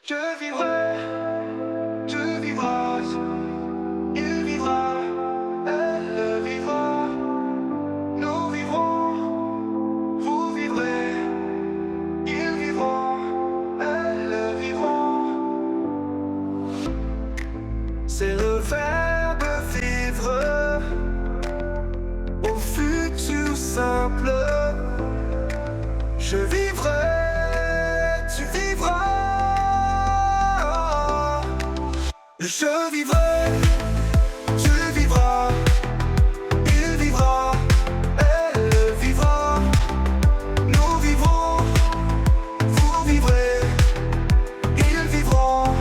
Je vivrai, tu vivras, il vivra, elle vivra, nous vivrons, vous vivrez, ils vivront, elles vivront. C'est le verbe vivre au futur simple. Je vivrai, tu vivras. Je vivrai, tu vivras, il vivra, elle vivra, nous vivrons, vous vivrez, ils vivront,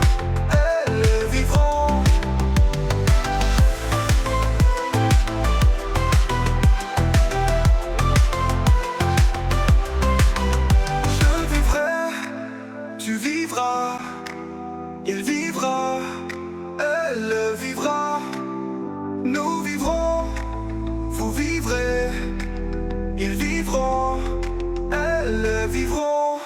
elles vivront. Je vivrai, tu vivras, il vivra, elle vivra, nous vivrons, vous vivrez, ils vivront, elles vivront.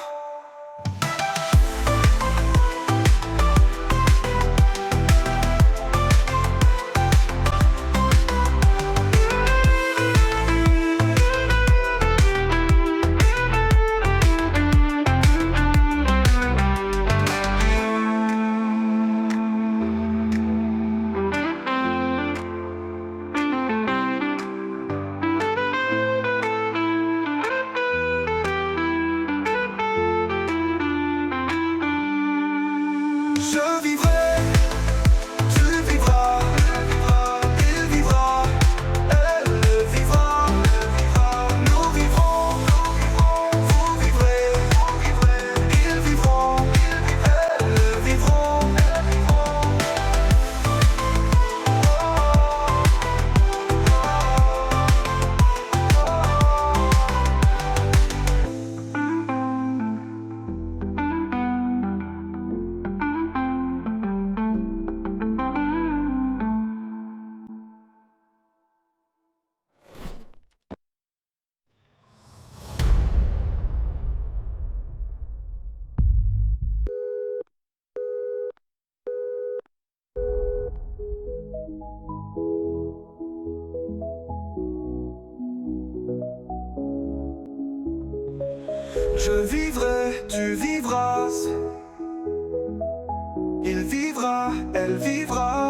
Je vivrai, tu vivras, il vivra, elle vivra, nous vivrons, vous vivrez, ils vivront, elles vivront. Je vivrai, tu vivras, il vivra, elle vivra.